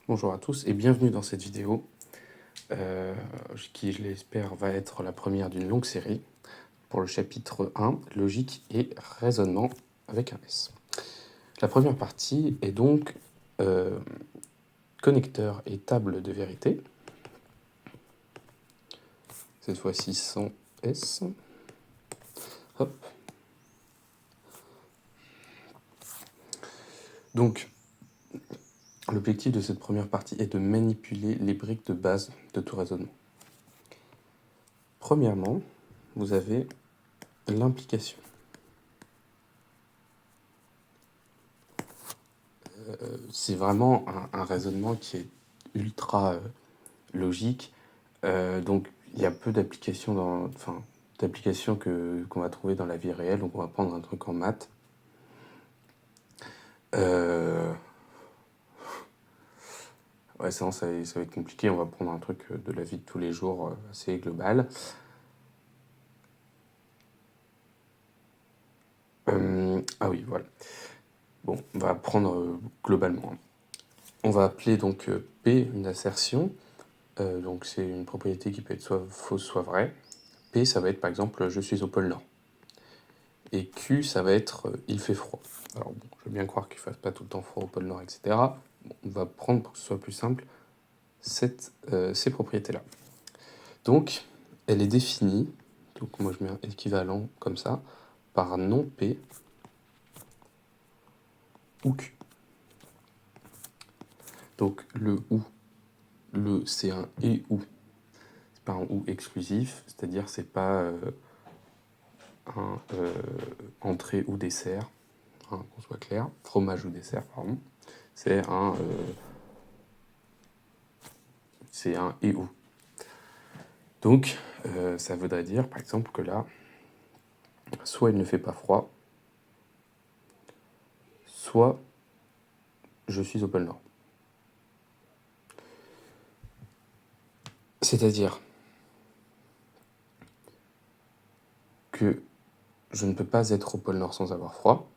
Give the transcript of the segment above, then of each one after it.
Bonjour à tous et bienvenue dans cette vidéo qui, je l'espère, va être la première d'une longue série pour le chapitre 1, logique et raisonnement avec un S. La première partie est donc euh, connecteur et table de vérité, cette fois-ci sans S. Hop. Donc, l'objectif de cette première partie est de manipuler les briques de base de tout raisonnement. Premièrement, vous avez l'implication. C'est vraiment un raisonnement qui est ultra logique. Donc, il y a peu d'applications qu'on va trouver dans la vie réelle. Donc, on va prendre un truc en maths. Ouais, ça va être compliqué. On va prendre un truc de la vie de tous les jours assez global. Ah oui, voilà. Bon, on va prendre globalement. On va appeler donc P une assertion. Donc, c'est une propriété qui peut être soit fausse, soit vraie. P, ça va être par exemple je suis au pôle Nord. Et Q, ça va être il fait froid. Alors bon, je veux bien croire qu'il ne fasse pas tout le temps froid au pôle Nord, etc. Bon, on va prendre, pour que ce soit plus simple, ces propriétés-là. Donc, elle est définie, donc moi je mets un équivalent comme ça, par non P ou Q. Donc le ou, c'est un et ou. C'est pas un ou exclusif, c'est-à-dire c'est pas un entrée ou dessert, hein, qu'on soit clair, fromage ou dessert, pardon. C'est un et ou. Donc, ça voudrait dire, par exemple, que là, soit il ne fait pas froid, soit je suis au pôle Nord. C'est-à-dire que je ne peux pas être au pôle Nord sans avoir froid.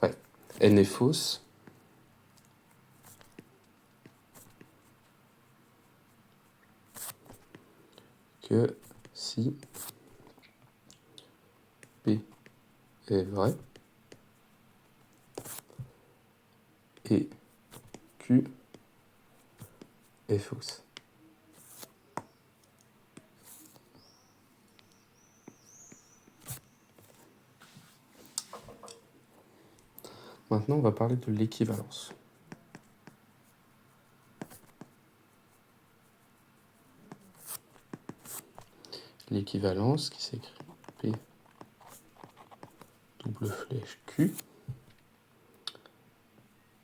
Ouais, elle n'est fausse que si P est vrai et Q est fausse. Maintenant, on va parler de l'équivalence. L'équivalence qui s'écrit P double flèche Q,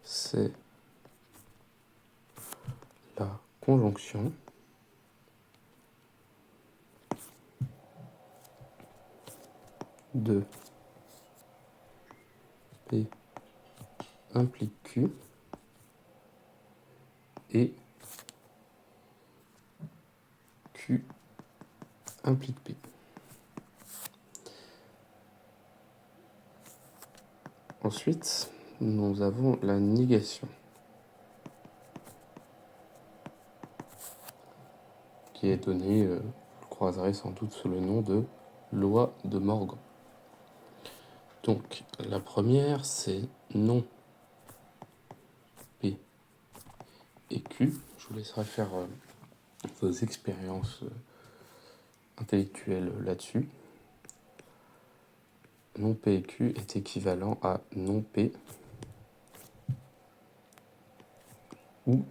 c'est la conjonction de P implique Q et Q implique P. Ensuite, nous avons la négation, qui est donnée, vous le croiserez sans doute sous le nom de loi de Morgan. Donc, la première, c'est non P et Q. Je vous laisserai faire vos expériences intellectuelles là-dessus. Non P et Q est équivalent à non P ou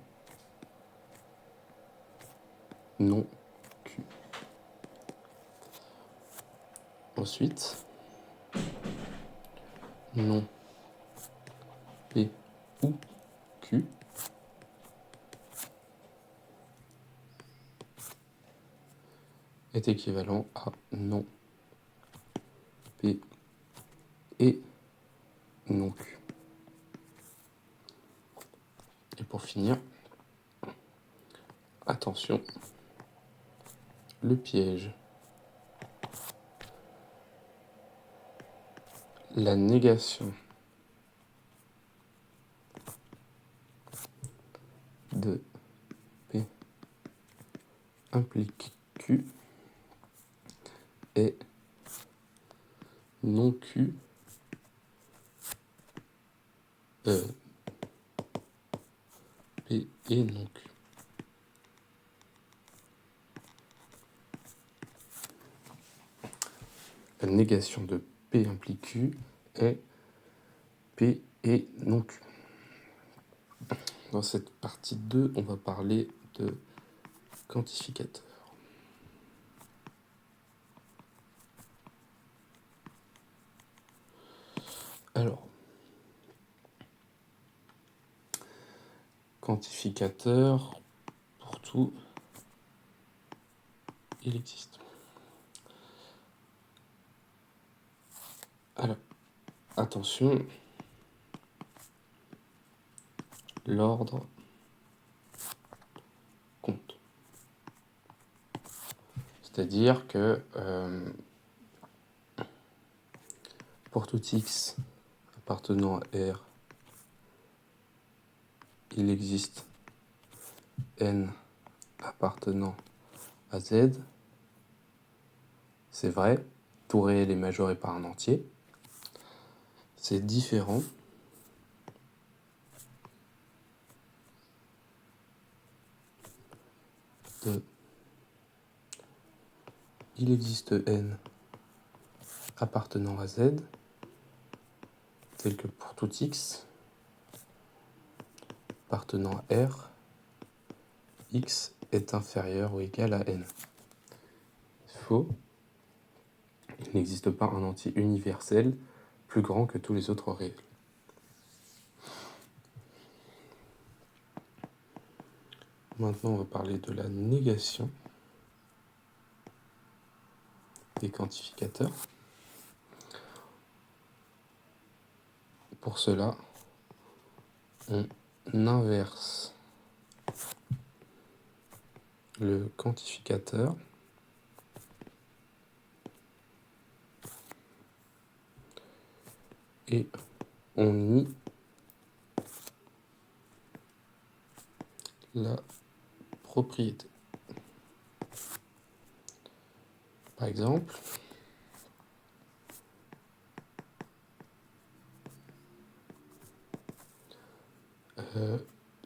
non Q. Ensuite, non P ou Q est équivalent à non P et non Q. Et pour finir, attention, le piège. La négation de P implique Q est non Q P est non Q. La négation de P implique Q est P est non Q. Dans cette partie 2, on va parler de quantificateur. Alors, quantificateur, pour tout, il existe. Alors, attention, l'ordre compte. C'est-à-dire que pour tout x appartenant à R, il existe n appartenant à Z. C'est vrai, tout réel est majoré par un entier. C'est différent de il existe n appartenant à Z, tel que pour tout x appartenant à R, x est inférieur ou égal à n. Faux. Il n'existe pas un entier universel plus grand que tous les autres réels. Maintenant, on va parler de la négation des quantificateurs. Pour cela, on inverse le quantificateur et on nie la propriété. Par exemple,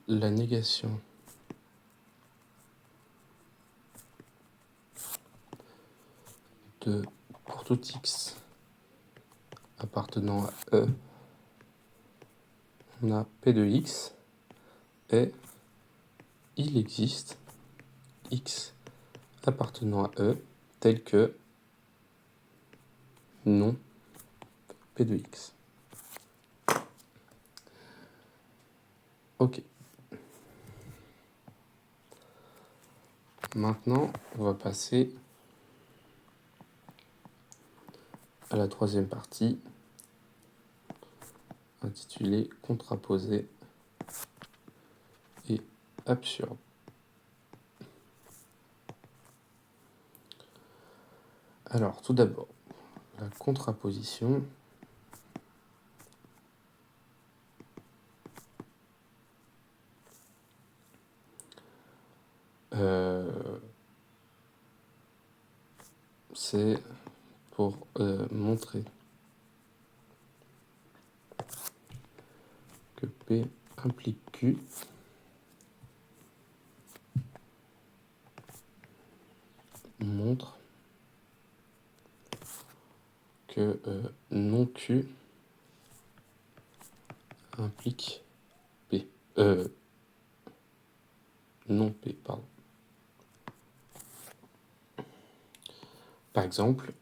la négation de pour tout x appartenant à E, on a P de x et il existe x appartenant à E tel que non P de x. Ok. Maintenant, on va passer à la troisième partie, intitulée contraposé et absurde. Alors, tout d'abord, la contraposition. C'est pour montrer que P implique Q montre que non Q implique P. Non P, pardon. Par exemple,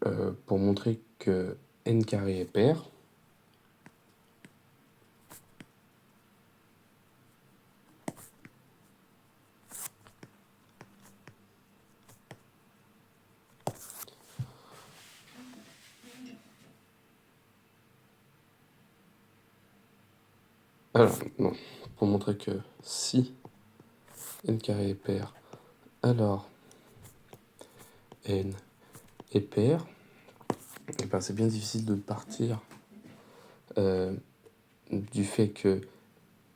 pour montrer que n carré est pair, alors non, pour montrer que si n carré est pair, alors n est pair, et ben c'est bien difficile de partir du fait que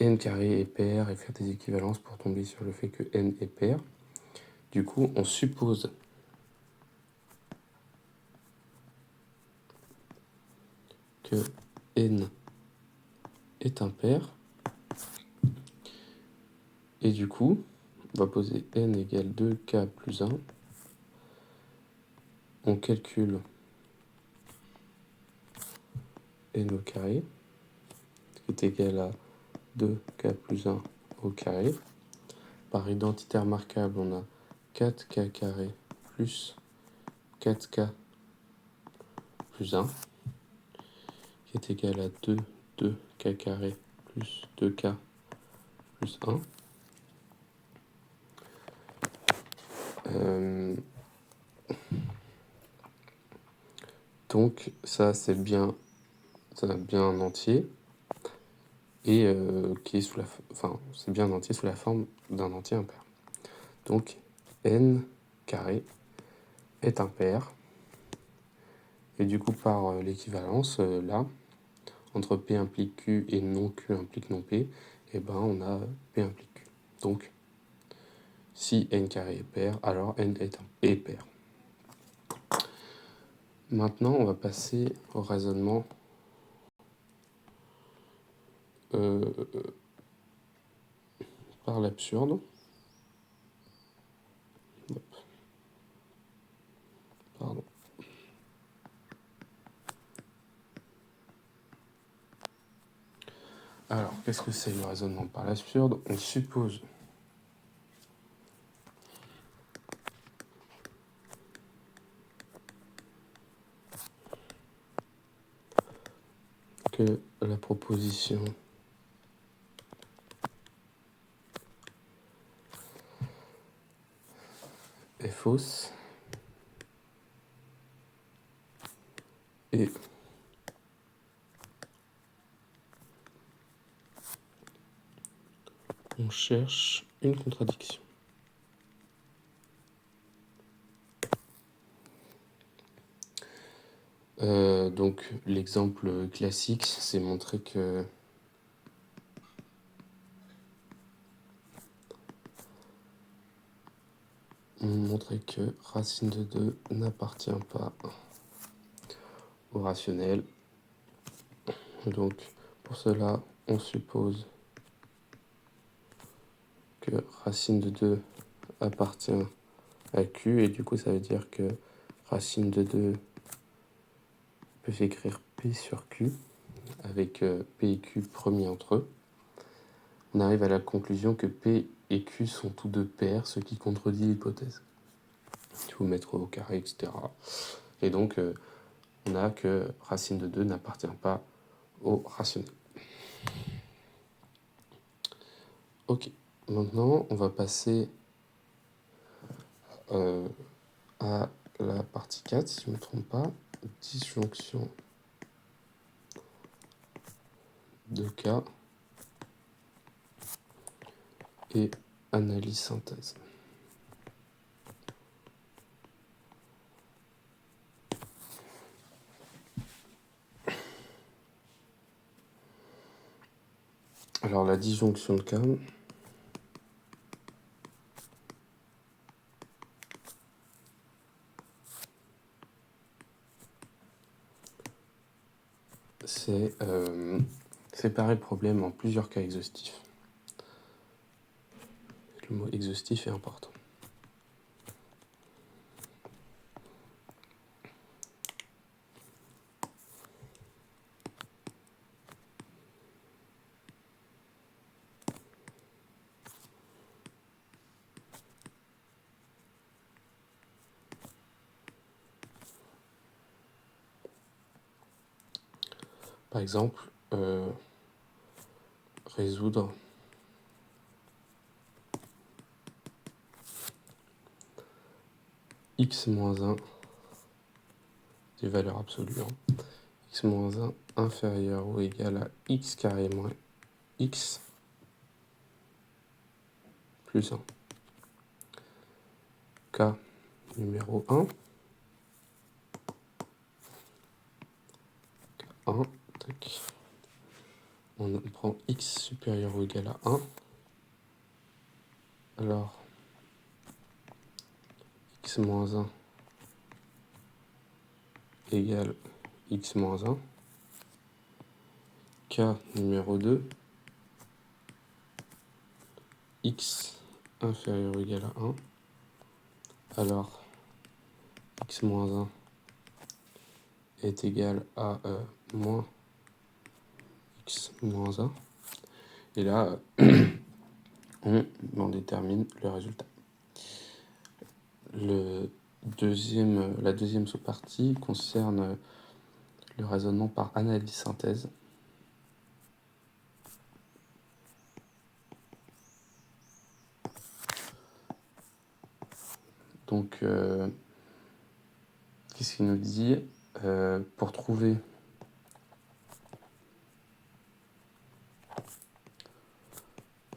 n carré est pair et faire des équivalences pour tomber sur le fait que n est pair. Du coup, on suppose que n est impair. Et du coup, on va poser n égale 2k plus 1. On calcule n au carré, qui est égal à 2k plus 1 au carré. Par identité remarquable, on a 4k carré plus 4k plus 1, qui est égal à 2k carré plus 2k plus 1. Donc ça c'est bien un entier et qui est c'est bien un entier sous la forme d'un entier impair. Donc n carré est impair et du coup par l'équivalence là entre P implique Q et non Q implique non P, et ben on a P implique Q. Donc si n carré est pair, alors n est pair. Maintenant on va passer au raisonnement par l'absurde. Pardon. Alors, qu'est-ce que c'est le raisonnement par l'absurde? On suppose que la proposition est fausse et on cherche une contradiction. Donc l'exemple classique, c'est montrer que racine de 2 n'appartient pas au rationnel. Donc pour cela, on suppose que racine de 2 appartient à Q, et du coup ça veut dire que racine de 2 peut s'écrire P sur Q, avec P et Q premiers entre eux. On arrive à la conclusion que P et Q sont tous deux pairs, ce qui contredit l'hypothèse. Il faut mettre au carré, etc. Et donc, on a que racine de 2 n'appartient pas au rationnel. Ok, maintenant, on va passer à la partie 4, si je ne me trompe pas. Disjonction de cas et analyse synthèse. Alors la disjonction de cas, c'est séparer le problème en plusieurs cas exhaustifs. Le mot exhaustif est important. Par exemple, résoudre x-1 des valeurs absolues. X-1 inférieur ou égal à x carré moins x plus 1. Cas numéro 1. 1, tac. on prend x supérieur ou égal à 1. Alors, x moins 1 égale x moins 1. Cas numéro 2, x inférieur ou égal à 1. Alors, x moins 1 est égal à moins x moins 1. Et là, on détermine le résultat. La deuxième sous-partie concerne le raisonnement par analyse-synthèse. Donc, qu'est-ce qu'il nous dit? Pour trouver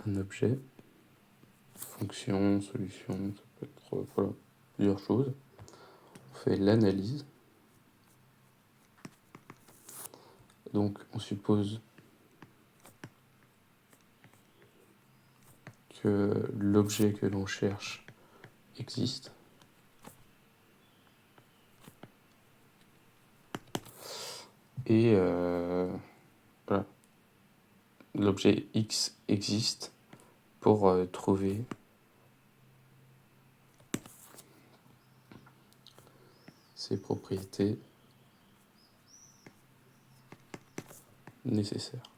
un objet, fonction, solution, ça peut être voilà, plusieurs choses. On fait l'analyse. Donc, on suppose que l'objet que l'on cherche existe. Et voilà, l'objet X existe pour trouver ses propriétés nécessaires.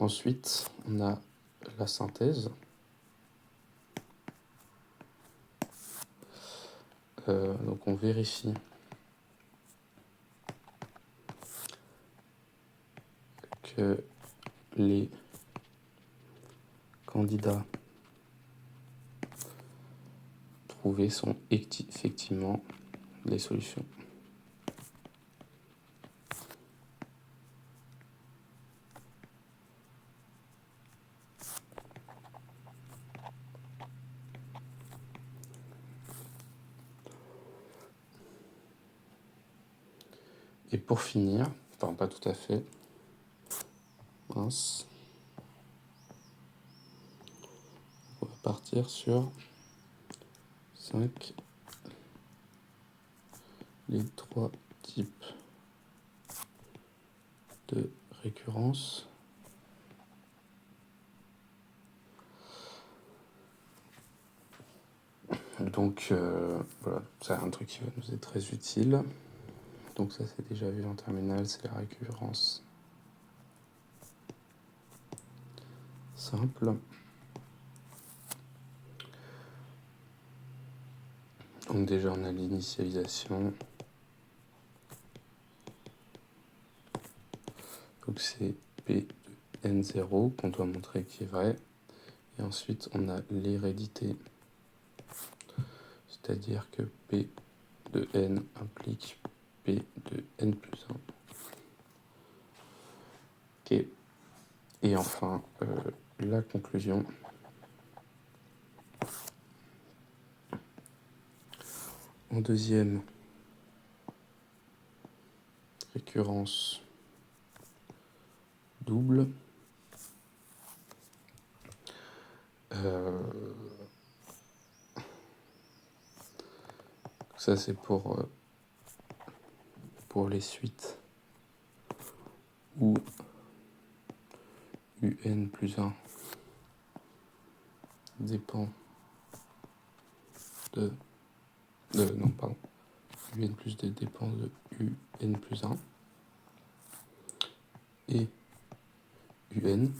Ensuite, on a la synthèse. Donc on vérifie que les candidats trouvés sont effectivement les solutions. Et pour finir, enfin pas tout à fait, mince, on va partir sur 5, les 3 types de récurrence. Donc voilà, c'est un truc qui va nous être très utile. Donc ça c'est déjà vu en terminale, c'est la récurrence simple. Donc déjà on a l'initialisation. Donc c'est P de N0 qu'on doit montrer qui est vrai. Et ensuite on a l'hérédité. C'est-à-dire que P de N implique P de N plus 1. Ok. Et enfin, la conclusion. En deuxième récurrence double, ça c'est pour les suites où UN plus 1 dépend de non, pardon. UN plus 2 dépend de UN plus 1 et UN.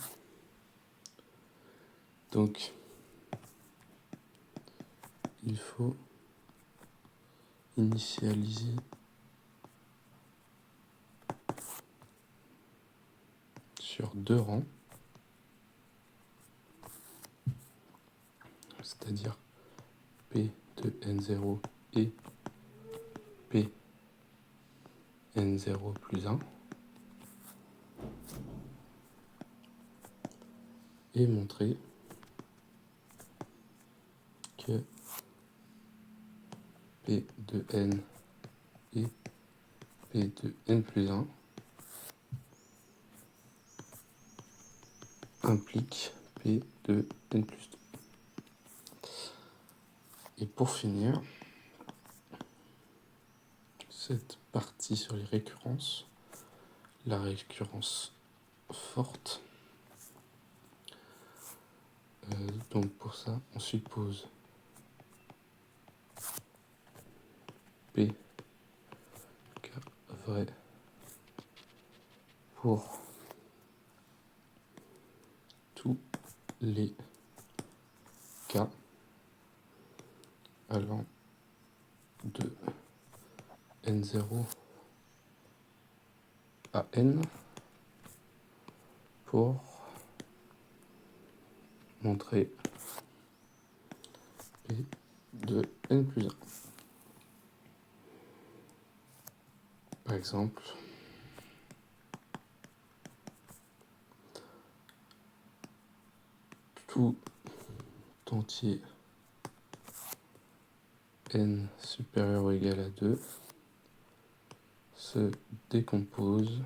Donc, il faut initialiser sur 2 rangs, c'est-à-dire P de N0 et P N0 plus 1, et montrer que P de N et P de n plus 1 implique P de n plus 2. Et pour finir, cette partie sur les récurrences, la récurrence forte. Donc pour ça, on suppose P K vrai pour tous les cas allant de n0 à n pour montrer P de n plus 1. Par exemple, tout entier n supérieur ou égal à 2 se décompose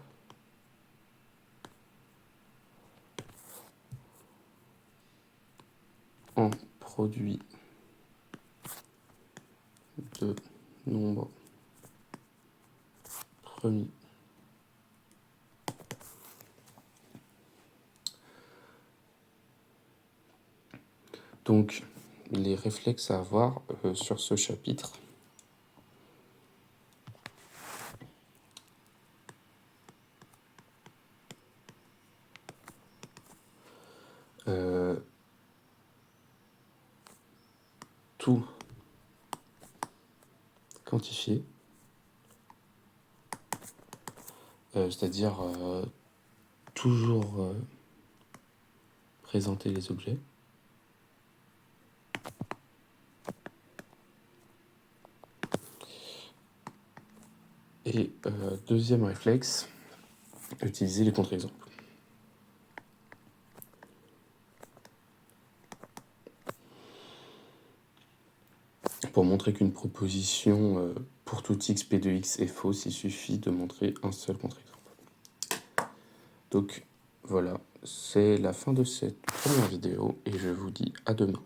en produit de nombres premiers. Donc, les réflexes à avoir sur ce chapitre. Tout quantifier, c'est-à-dire toujours présenter les objets. Et deuxième réflexe, utiliser les contre-exemples. Pour montrer qu'une proposition pour tout x, p de x est fausse, il suffit de montrer un seul contre-exemple. Donc voilà, c'est la fin de cette première vidéo et je vous dis à demain.